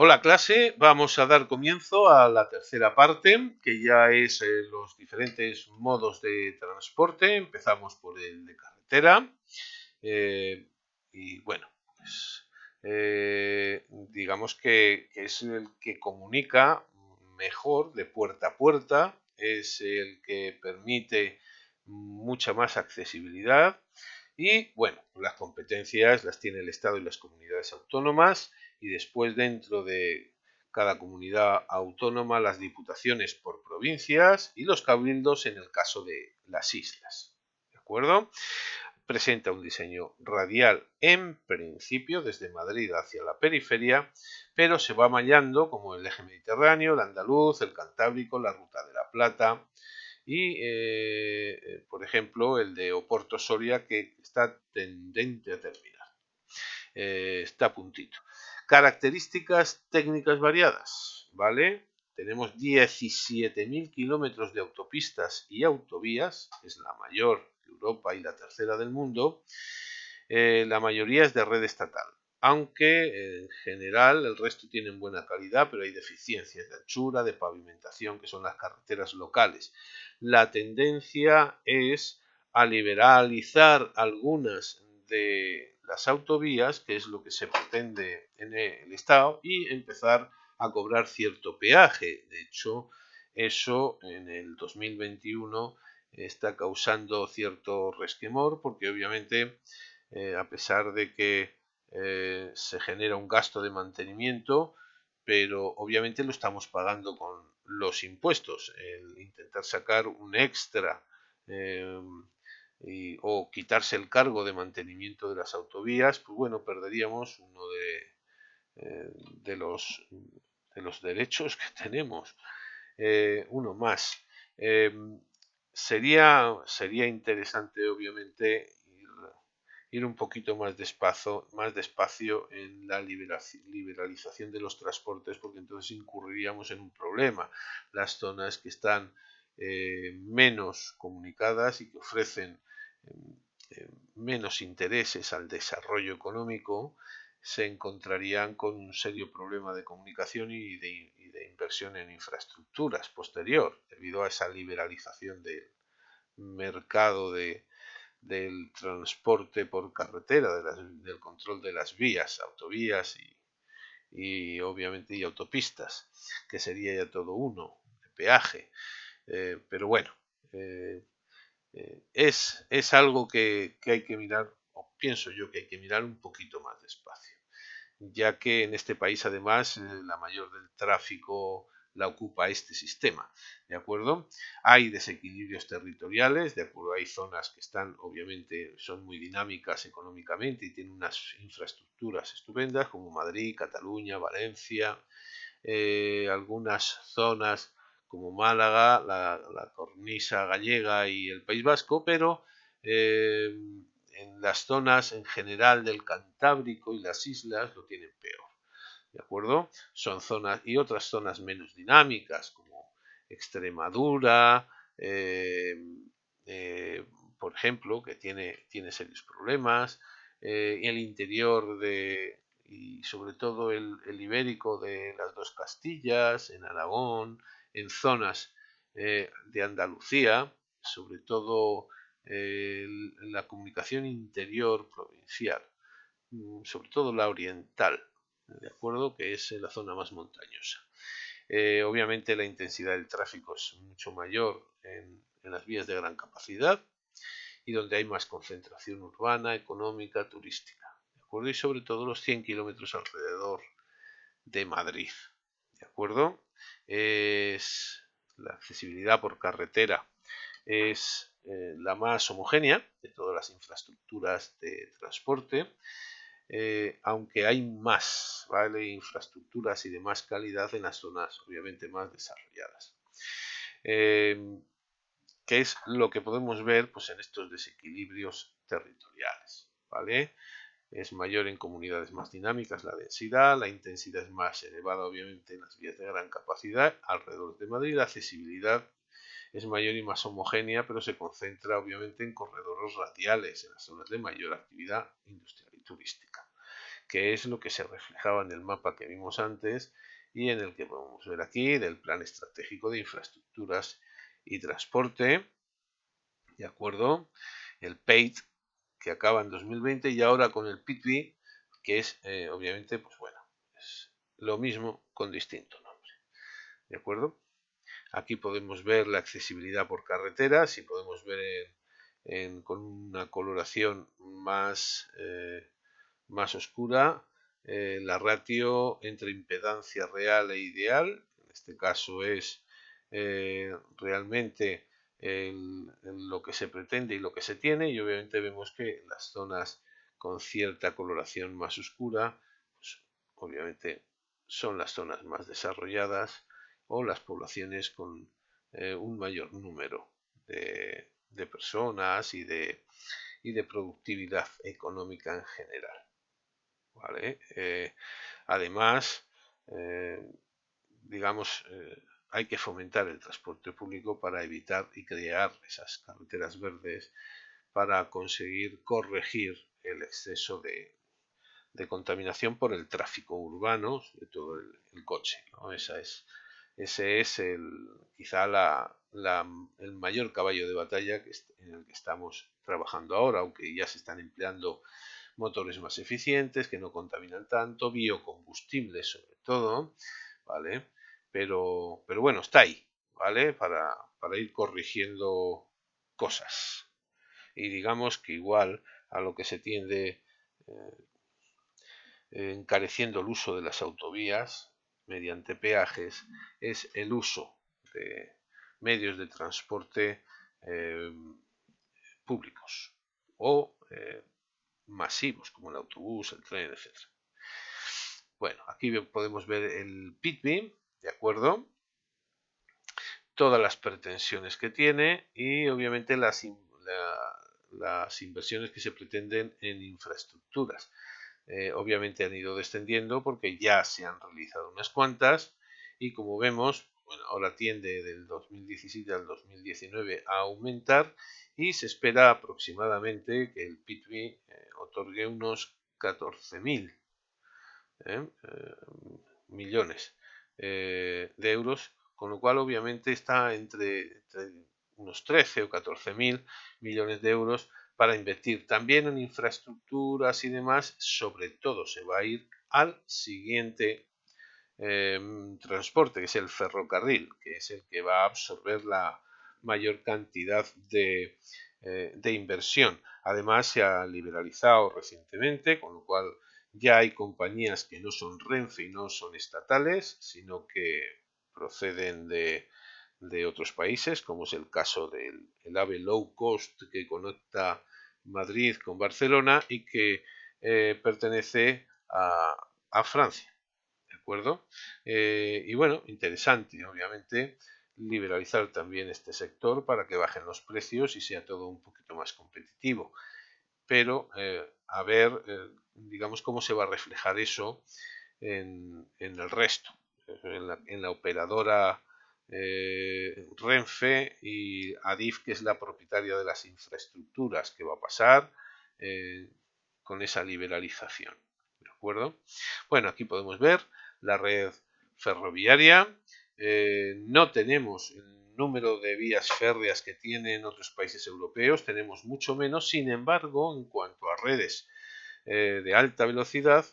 Hola clase, vamos a dar comienzo a la tercera parte, que ya es los diferentes modos de transporte. Empezamos por el de carretera. Y bueno, pues, digamos que es el que comunica mejor de puerta a puerta, es el que permite mucha más accesibilidad y bueno, las competencias las tiene el Estado y las comunidades autónomas y después dentro de cada comunidad autónoma las diputaciones por provincias y los cabildos en el caso de las islas. ¿De acuerdo? Presenta un diseño radial en principio desde Madrid hacia la periferia, pero se va mallando como el eje mediterráneo, el andaluz, el cantábrico, la ruta de la Plata y, por ejemplo, el de Oporto Soria que está tendente a terminar. Está a puntito. Características técnicas variadas, ¿vale? Tenemos 17.000 kilómetros de autopistas y autovías, es la mayor de Europa y la tercera del mundo. La mayoría es de red estatal, aunque en general el resto tienen buena calidad, pero hay deficiencias de anchura, de pavimentación, que son las carreteras locales. La tendencia es a liberalizar algunas de las autovías, que es lo que se pretende en el Estado, y empezar a cobrar cierto peaje. De hecho, eso en el 2021 está causando cierto resquemor, porque obviamente, a pesar de que se genera un gasto de mantenimiento, pero obviamente lo estamos pagando con los impuestos. El intentar sacar un extra eh, o quitarse el cargo de mantenimiento de las autovías, pues bueno, perderíamos uno de los, de los derechos que tenemos. Uno más. Eh, sería interesante, obviamente, ir un poquito más despacio en la liberalización de los transportes, porque entonces incurriríamos en un problema. Las zonas que están menos comunicadas y que ofrecen menos intereses al desarrollo económico se encontrarían con un serio problema de comunicación y de inversión en infraestructuras posterior, debido a esa liberalización del mercado del transporte por carretera, del control de las vías, autovías y obviamente y autopistas, que sería ya todo uno, de peaje. Pero bueno, eh, es algo que hay que mirar, o pienso yo que hay que mirar un poquito más despacio, ya que en este país además la mayor del tráfico la ocupa este sistema, ¿de acuerdo? Hay desequilibrios territoriales, de acuerdo, hay zonas que están, obviamente, son muy dinámicas económicamente y tienen unas infraestructuras estupendas, como Madrid, Cataluña, Valencia, algunas zonas como Málaga, la cornisa gallega y el País Vasco, pero en las zonas en general del Cantábrico y las islas lo tienen peor. ¿De acuerdo? Son zonas y otras zonas menos dinámicas como Extremadura, eh, eh, por ejemplo, que tiene serios problemas, el interior y sobre todo el ibérico de las dos Castillas, en Aragón, en zonas de Andalucía, sobre todo la comunicación interior provincial, sobre todo la oriental, de acuerdo, que es la zona más montañosa. Obviamente la intensidad del tráfico es mucho mayor en las vías de gran capacidad y donde hay más concentración urbana, económica, turística, ¿de acuerdo? Y sobre todo los 100 kilómetros alrededor de Madrid, ¿de acuerdo? Es la accesibilidad por carretera es la más homogénea de todas las infraestructuras de transporte, aunque hay más, ¿vale? Infraestructuras y de más calidad en las zonas obviamente más desarrolladas. Eh, ¿Qué es lo que podemos ver pues, en estos desequilibrios territoriales? ¿Vale? Es mayor en comunidades más dinámicas la densidad, la intensidad es más elevada obviamente en las vías de gran capacidad alrededor de Madrid, la accesibilidad es mayor y más homogénea, pero se concentra obviamente en corredores radiales, en las zonas de mayor actividad industrial y turística. que es lo que se reflejaba en el mapa que vimos antes y en el que podemos ver aquí del Plan Estratégico de Infraestructuras y Transporte, ¿de acuerdo? El PEIT, que acaba en 2020, y ahora con el PITB, que es, obviamente, pues bueno, es lo mismo con distinto nombre, ¿de acuerdo? Aquí podemos ver la accesibilidad por carreteras y podemos ver con una coloración más oscura la ratio entre impedancia real e ideal. En este caso es realmente lo que se pretende y lo que se tiene, y obviamente vemos que las zonas con cierta coloración más oscura, pues, obviamente son las zonas más desarrolladas o las poblaciones con un mayor número de personas y de productividad económica en general. ¿Vale? Además, digamos, hay que fomentar el transporte público para evitar y crear esas carreteras verdes para conseguir corregir el exceso de contaminación por el tráfico urbano, sobre todo el coche, ¿no? Ese es quizá el mayor caballo de batalla en el que estamos trabajando ahora, aunque ya se están empleando motores más eficientes, que no contaminan tanto, biocombustibles sobre todo, ¿vale? Pero bueno, está ahí, ¿vale? Para ir corrigiendo cosas. Y digamos que igual a lo que se tiende encareciendo el uso de las autovías mediante peajes es el uso de medios de transporte eh, públicos o masivos como el autobús, el tren, etc. Bueno, aquí podemos ver el PITB, ¿de acuerdo? Todas las pretensiones que tiene y obviamente las inversiones que se pretenden en infraestructuras. Obviamente han ido descendiendo porque ya se han realizado unas cuantas y como vemos, bueno, ahora tiende del 2017 al 2019 a aumentar y se espera aproximadamente que el PITB otorgue unos 14.000 millones de euros, con lo cual obviamente está entre unos 13 o 14.000 millones de euros para invertir también en infraestructuras y demás. Sobre todo se va a ir al siguiente transporte, que es el ferrocarril, que es el que va a absorber la mayor cantidad de inversión. Además se ha liberalizado recientemente, con lo cual ya hay compañías que no son Renfe y no son estatales, sino que proceden de otros países, como es el caso del AVE Low Cost que conecta Madrid con Barcelona y que pertenece a Francia. ¿De acuerdo? Y bueno, interesante, obviamente, liberalizar también este sector para que bajen los precios y sea todo un poquito más competitivo. Pero a ver, digamos, cómo se va a reflejar eso en el resto, en la operadora Renfe y Adif, que es la propietaria de las infraestructuras, que va a pasar con esa liberalización. ¿De acuerdo? Bueno, aquí podemos ver la red ferroviaria. No tenemos el número de vías férreas que tienen otros países europeos, tenemos mucho menos. Sin embargo, en cuanto a redes de alta velocidad,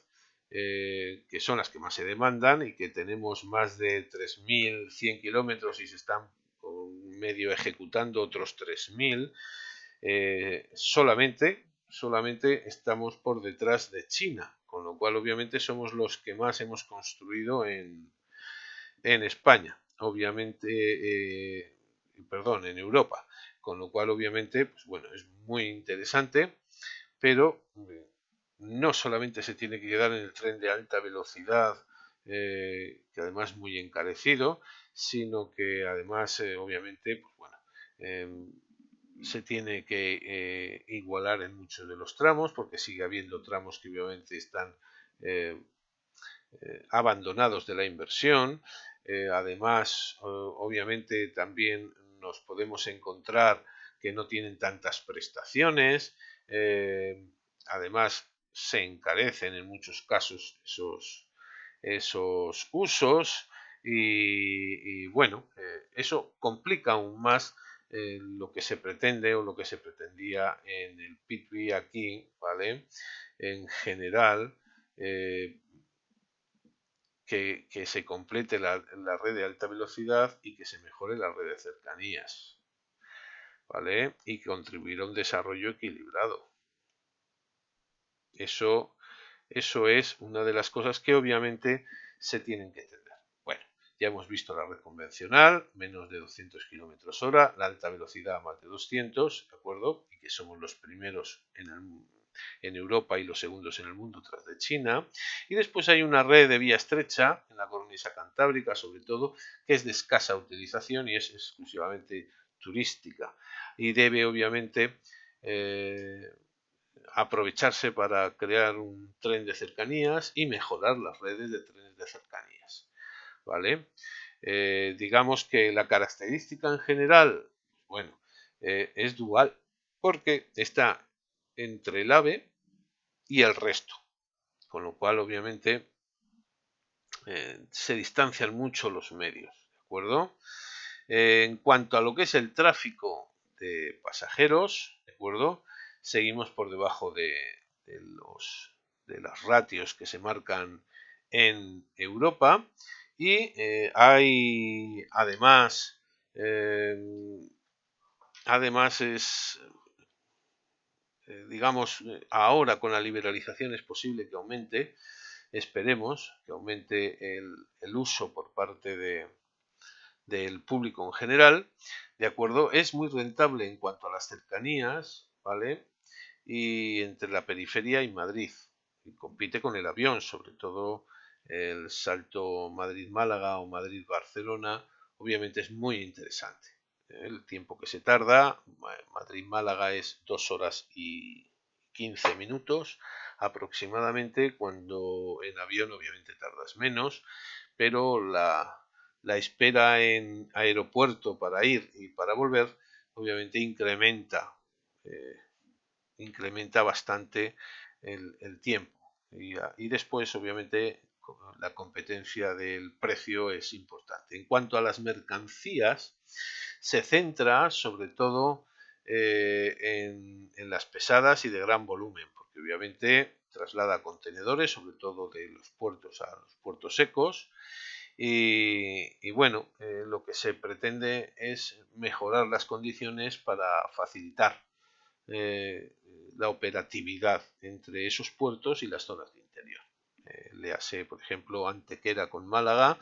que son las que más se demandan y que tenemos más de 3.100 kilómetros y se están medio ejecutando otros 3.000, solamente estamos por detrás de China, con lo cual obviamente somos los que más hemos construido en España, obviamente, perdón, en Europa, con lo cual obviamente, pues bueno, es muy interesante, pero no solamente se tiene que quedar en el tren de alta velocidad, que además es muy encarecido, sino que además, obviamente, pues bueno, se tiene que igualar en muchos de los tramos, porque sigue habiendo tramos que obviamente están abandonados de la inversión. Además, obviamente también nos podemos encontrar que no tienen tantas prestaciones. Además, se encarecen en muchos casos esos usos y bueno, eso complica aún más lo que se pretende o lo que se pretendía en el Pitbuy aquí, ¿vale? En general, eh, que se complete la red de alta velocidad y que se mejore la red de cercanías, ¿vale? Y contribuir a un desarrollo equilibrado. Eso es una de las cosas que obviamente se tienen que entender. Bueno, ya hemos visto la red convencional, menos de 200 kilómetros hora, la alta velocidad más de 200, ¿de acuerdo? Y que somos los primeros en Europa y los segundos en el mundo tras de China. Y después hay una red de vía estrecha en la cornisa cantábrica, sobre todo, que es de escasa utilización y es exclusivamente turística. Y debe, obviamente, aprovecharse para crear un tren de cercanías y mejorar las redes de trenes de cercanías, ¿vale? Digamos que la característica en general, bueno, es dual, porque está entre el AVE y el resto, con lo cual obviamente se distancian mucho los medios, ¿de acuerdo? En cuanto a lo que es el tráfico de pasajeros, ¿de acuerdo? Seguimos por debajo de las ratios que se marcan en Europa y hay eh, además digamos, ahora con la liberalización es posible que aumente, esperemos que aumente el uso por parte del público en general, ¿de acuerdo? Es muy rentable en cuanto a las cercanías, ¿vale? Y entre la periferia y Madrid. Y compite con el avión, sobre todo el salto Madrid-Málaga o Madrid-Barcelona, obviamente es muy interesante. El tiempo que se tarda, Madrid-Málaga es 2 horas y 15 minutos aproximadamente, cuando en avión obviamente tardas menos, pero la espera en aeropuerto para ir y para volver obviamente eh, incrementa bastante el tiempo. Y después, obviamente, la competencia del precio es importante. En cuanto a las mercancías, se centra sobre todo en las pesadas y de gran volumen, porque obviamente traslada contenedores, sobre todo de los puertos a los puertos secos. Y bueno, lo que se pretende es mejorar las condiciones para facilitar eh, la operatividad entre esos puertos y las zonas de interior. Léase, por ejemplo, Antequera con Málaga.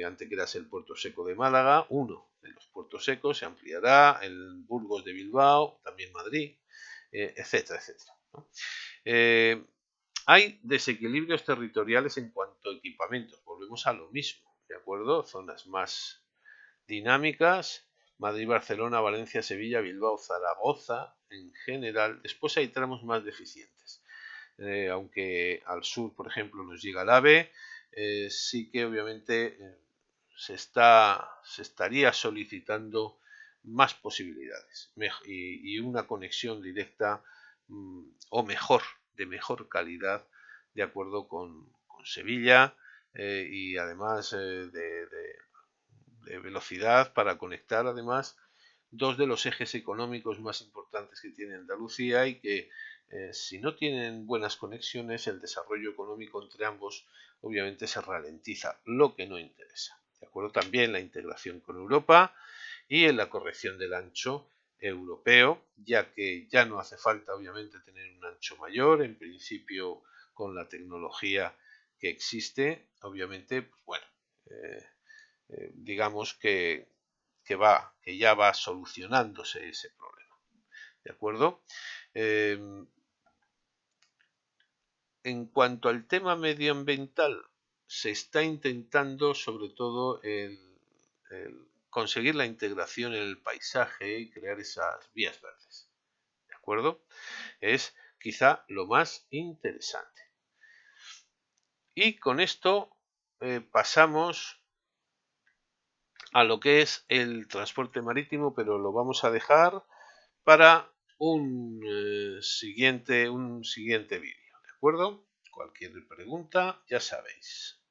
Antequera es el puerto seco de Málaga, uno de los puertos secos, se ampliará el Burgos de Bilbao, también Madrid, etcétera, etcétera, ¿no? Hay desequilibrios territoriales en cuanto a equipamientos, volvemos a lo mismo, ¿de acuerdo? Zonas más dinámicas, Madrid, Barcelona, Valencia, Sevilla, Bilbao, Zaragoza, en general. Después hay tramos más deficientes. Aunque al sur, por ejemplo, nos llega el AVE, sí que obviamente se estaría solicitando más posibilidades y una conexión directa o mejor, de mejor calidad, de acuerdo con Sevilla y además de velocidad para conectar además dos de los ejes económicos más importantes que tiene Andalucía y que si no tienen buenas conexiones el desarrollo económico entre ambos obviamente se ralentiza, lo que no interesa. De acuerdo, también la integración con Europa y en la corrección del ancho europeo, ya que ya no hace falta obviamente tener un ancho mayor, en principio con la tecnología que existe, obviamente, pues bueno, digamos que ya va solucionándose ese problema. ¿De acuerdo? En cuanto al tema medioambiental, se está intentando sobre todo el conseguir la integración en el paisaje y crear esas vías verdes. ¿De acuerdo? Es quizá lo más interesante. Y con esto pasamos a lo que es el transporte marítimo, pero lo vamos a dejar para un siguiente vídeo. acuerdo? Cualquier pregunta, ya sabéis.